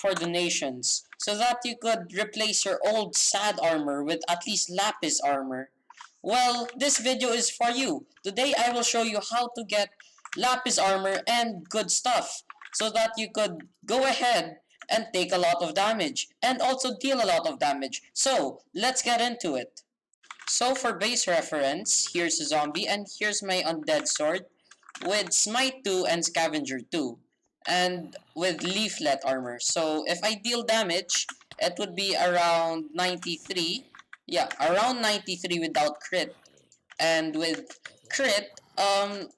for donations so that you could replace your old sad armor with at least Lapis Armor. Well, this video is for you. Today I will show you how to get Lapis Armor and good stuff so that you could go ahead and take a lot of damage and also deal a lot of damage. So, let's get into it. So for base reference, here's a zombie and here's my undead sword with Smite 2 and Scavenger 2 and with Leaflet armor. So if I deal damage, it would be around 93. Yeah, around 93 without crit. And with crit,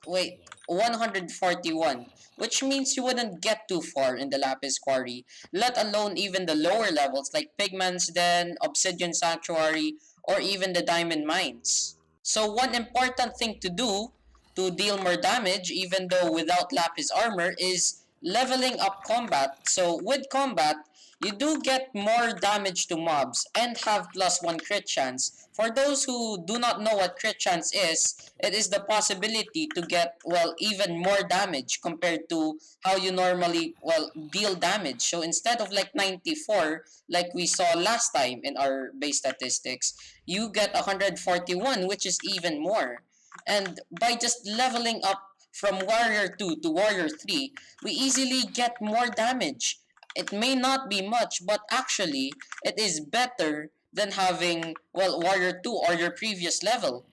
wait, 141. Which means you wouldn't get too far in the Lapis Quarry, let alone even the lower levels like Pigman's Den, Obsidian Sanctuary, or even the Diamond Mines. So one important thing to do to deal more damage, even though without Lapis Armor, is leveling up combat. So with combat, you do get more damage to mobs and have +1 crit chance. For those who do not know what crit chance is, it is the possibility to get, well, even more damage compared to how you normally, well, deal damage. So instead of like 94, like we saw last time in our base statistics, you get 141, which is even more. And by just leveling up from Warrior 2 to Warrior 3, we easily get more damage. It may not be much, but actually, it is better than having, well, Warrior 2 or your previous level.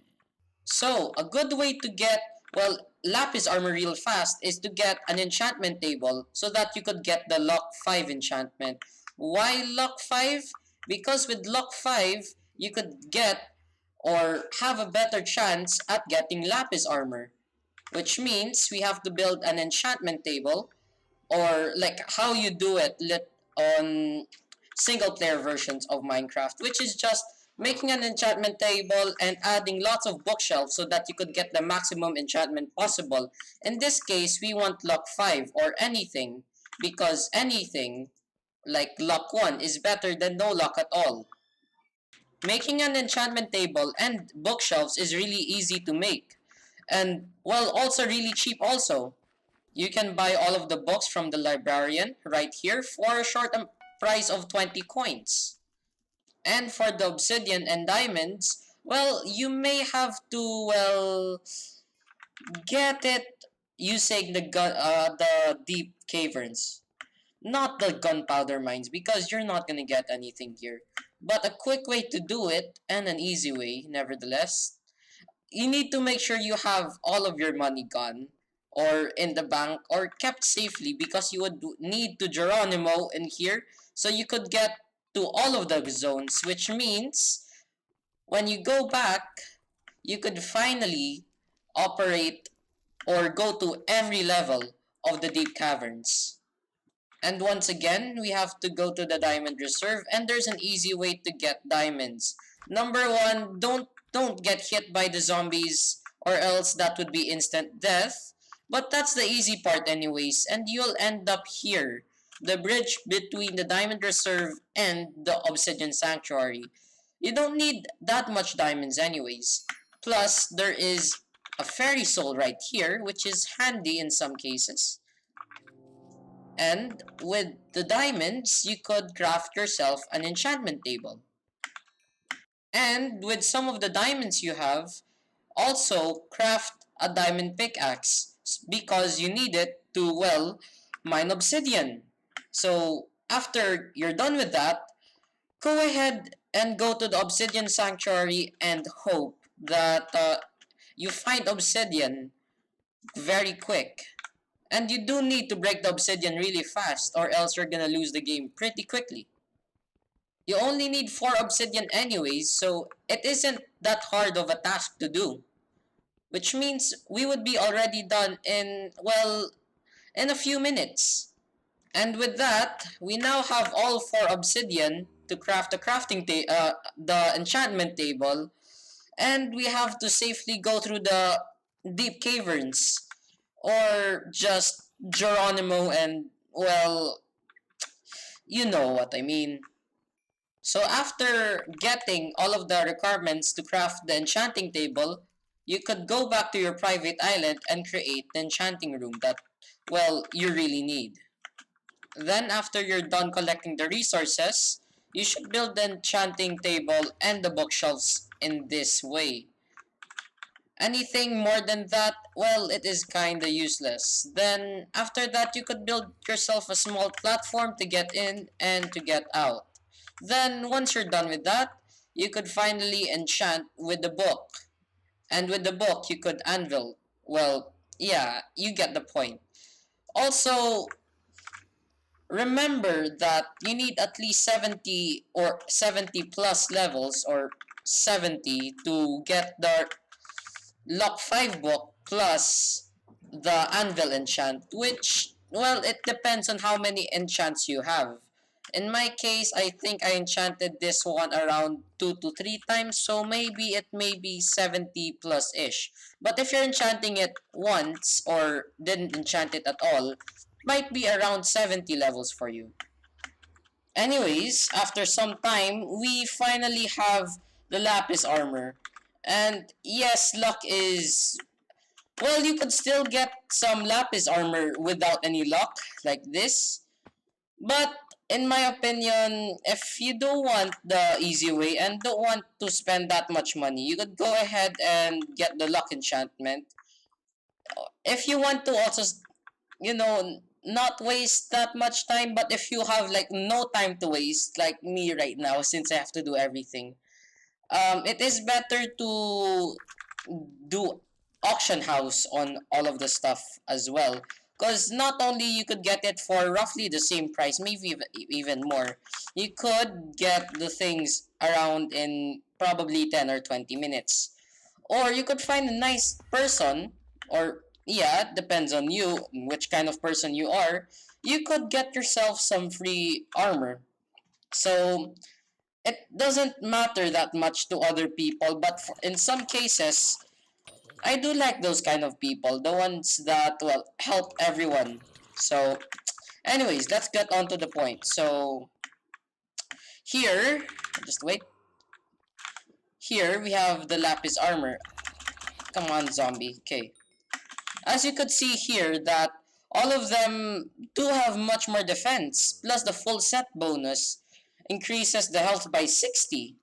So, a good way to get, well, Lapis Armor real fast is to get an enchantment table so that you could get the Luck 5 enchantment. Why Luck 5? Because with Luck 5, you could get or have a better chance at getting Lapis Armor. Which means we have to build an enchantment table, or like how you do it on single player versions of Minecraft, which is just making an enchantment table and adding lots of bookshelves so that you could get the maximum enchantment possible. In this case, we want luck 5 or anything, because anything like luck 1 is better than no luck at all. Making an enchantment table and bookshelves is really easy to make, and well, also really cheap also. You can buy all of the books from the librarian right here for a short price of 20 coins. And for the obsidian and diamonds, well, you may have to, well, get it using the deep caverns. Not the gunpowder mines, because you're not gonna get anything here. But a quick way to do it, and an easy way, nevertheless, you need to make sure you have all of your money gone or in the bank or kept safely, because you would need to Geronimo in here so you could get to all of the zones, which means when you go back, you could finally operate or go to every level of the deep caverns. And once again, we have to go to the diamond reserve, and there's an easy way to get diamonds. Number one, don't get hit by the zombies, or else that would be instant death. But that's the easy part anyways, and you'll end up here, the bridge between the diamond reserve and the obsidian sanctuary. You don't need that much diamonds anyways. Plus, there is a fairy soul right here, which is handy in some cases. And with the diamonds, you could craft yourself an enchantment table. And with some of the diamonds you have, also craft a diamond pickaxe, because you need it to, well, mine obsidian. So after you're done with that, go ahead and go to the obsidian sanctuary and hope that you find obsidian very quick. And you do need to break the obsidian really fast, or else you're gonna lose the game pretty quickly. You only need 4 obsidian anyways, so it isn't that hard of a task to do. Which means we would be already done in, well, in a few minutes. And with that, we now have all 4 obsidian to craft the enchantment table, and we have to safely go through the deep caverns, or just Geronimo and, well, you know what I mean. So after getting all of the requirements to craft the enchanting table, you could go back to your private island and create the enchanting room that, well, you really need. Then after you're done collecting the resources, you should build the enchanting table and the bookshelves in this way. Anything more than that, well, it is kinda useless. Then after that, you could build yourself a small platform to get in and to get out. Then once you're done with that, you could finally enchant with the book. And with the book, you could anvil. Well, yeah, you get the point. Also, remember that you need at least 70 or 70 plus levels or 70 to get the Lock 5 book plus the Anvil enchant, which, well, it depends on how many enchants you have. In my case, I think I enchanted this one around 2 to 3 times, so maybe it may be 70 plus-ish. But if you're enchanting it once or didn't enchant it at all, might be around 70 levels for you. Anyways, after some time, we finally have the Lapis Armor. And yes, luck is... Well, you could still get some Lapis Armor without any luck, like this. But, in my opinion, if you don't want the easy way and don't want to spend that much money, you could go ahead and get the luck enchantment. If you want to also, not waste that much time, but if you have like no time to waste, like me right now, since I have to do everything, it is better to do auction house on all of the stuff as well, because not only you could get it for roughly the same price, maybe even more, you could get the things around in probably 10 or 20 minutes. Or you could find a nice person, or yeah, depends on you, which kind of person you are. You could get yourself some free armor. So it doesn't matter that much to other people, but in some cases, I do like those kind of people, the ones that, well, help everyone. So, anyways, let's get on to the point. So, here, just wait. Here, we have the Lapis Armor. Come on, zombie. Okay. As you could see here that all of them do have much more defense, plus the full set bonus increases the health by 60.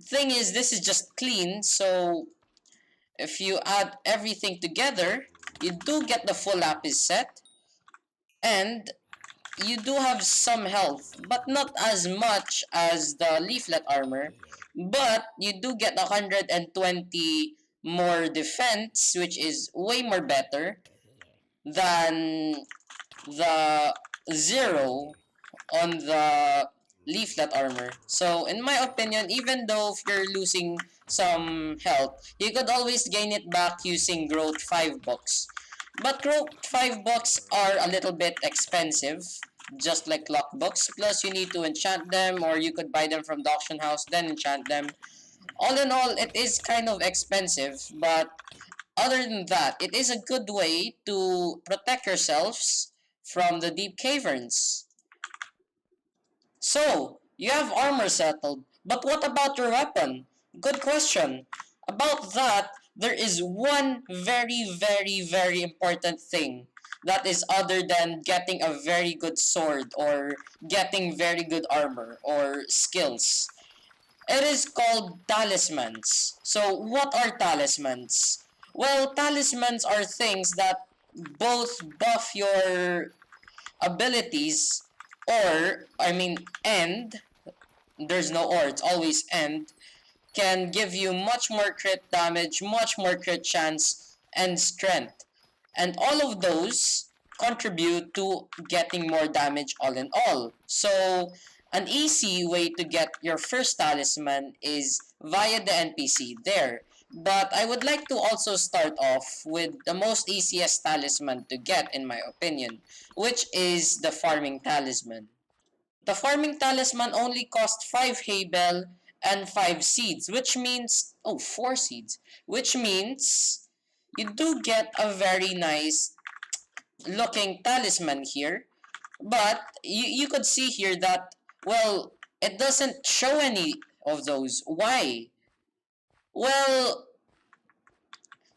Thing is, this is just clean, so if you add everything together, you do get the full Lapis set, and you do have some health, but not as much as the Leaflet Armor, but you do get 120 more defense, which is way more better than the 0 on the Leaflet Armor. So, in my opinion, even though if you're losing some health, you could always gain it back using Growth 5 books. But Growth 5 books are a little bit expensive, just like Lock books. Plus, you need to enchant them, or you could buy them from the auction house, then enchant them. All in all, it is kind of expensive, but other than that, it is a good way to protect yourselves from the deep caverns. So, you have armor settled, but what about your weapon? Good question. About that, there is one very, very, very important thing that is other than getting a very good sword or getting very good armor or skills. It is called talismans. So, what are talismans? Well, talismans are things that both buff your abilities and there's no or, it's always and, can give you much more crit damage, much more crit chance, and strength. And all of those contribute to getting more damage all in all. So, an easy way to get your first talisman is via the NPC there. But I would like to also start off with the most easiest talisman to get, in my opinion, which is the farming talisman. The farming talisman only costs 5 haybell and 5 seeds, which means, 4 seeds, which means you do get a very nice looking talisman here. But you could see here that, well, it doesn't show any of those. Why? Well,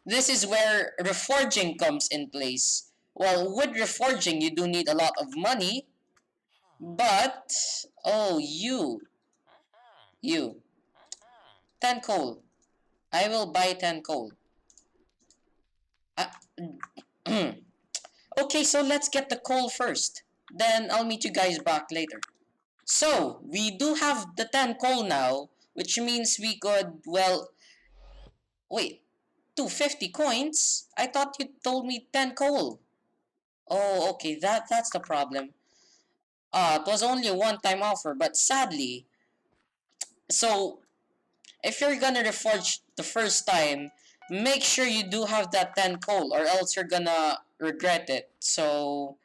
this is where reforging comes in place. Well, with reforging, you do need a lot of money, But, oh, you, 10 coal. I will buy 10 coal. Uh, okay, so let's get the coal first. Then I'll meet you guys back later. So, we do have the 10 coal now, which means we could, well, wait, 250 coins? I thought you told me 10 coal. Oh, okay, that's the problem. It was only a one-time offer, but sadly, so if you're gonna reforge the first time, make sure you do have that 10 coal, or else you're gonna regret it. So,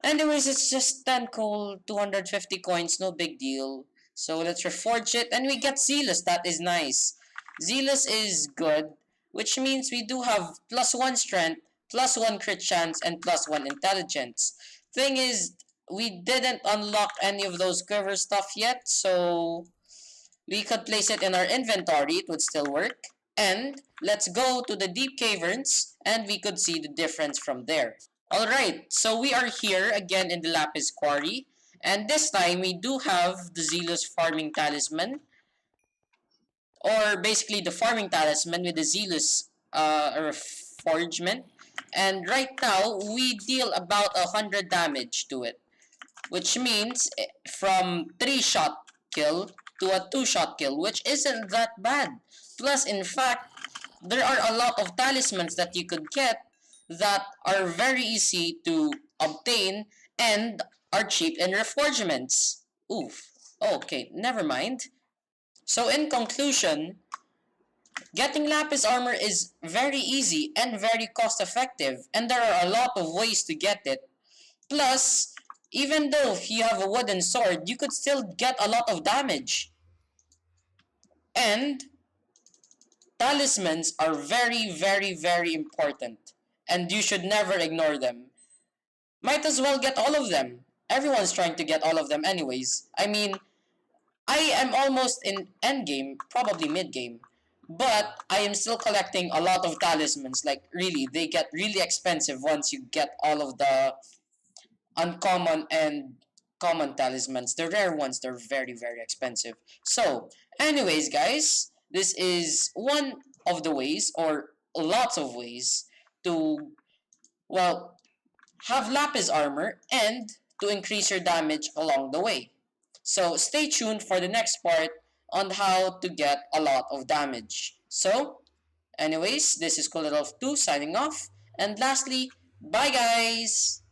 anyways, it's just 10 coal, 250 coins, no big deal. So let's reforge it, and we get Zealous. That is nice. Zealous is good, which means we do have +1 strength, +1 crit chance, and +1 intelligence. Thing is, we didn't unlock any of those quiver stuff yet, so we could place it in our inventory. It would still work. And let's go to the deep caverns, and we could see the difference from there. Alright, so we are here again in the Lapis Quarry, and this time we do have the Zealous Farming Talisman, or basically the Farming Talisman with the Zealous Reforgement, and right now we deal about 100 damage to it, which means from 3-shot kill to a 2-shot kill, which isn't that bad. Plus, in fact, there are a lot of talismans that you could get that are very easy to obtain and are cheap in reforgements. Oof. Okay, never mind. So in conclusion, getting Lapis Armor is very easy and very cost effective, and there are a lot of ways to get it. Plus, even though if you have a wooden sword, you could still get a lot of damage. And talismans are very, very, very important, and you should never ignore them. Might as well get all of them. Everyone's trying to get all of them anyways. I mean, I am almost in endgame, probably mid-game, but I am still collecting a lot of talismans. Like, really, they get really expensive once you get all of the uncommon and common talismans. The rare ones, they're very, very expensive. So, anyways, guys, this is one of the ways, or lots of ways, to, well, have Lapis Armor and to increase your damage along the way. So, stay tuned for the next part on how to get a lot of damage. So, anyways, this is Cool2 signing off. And lastly, bye guys!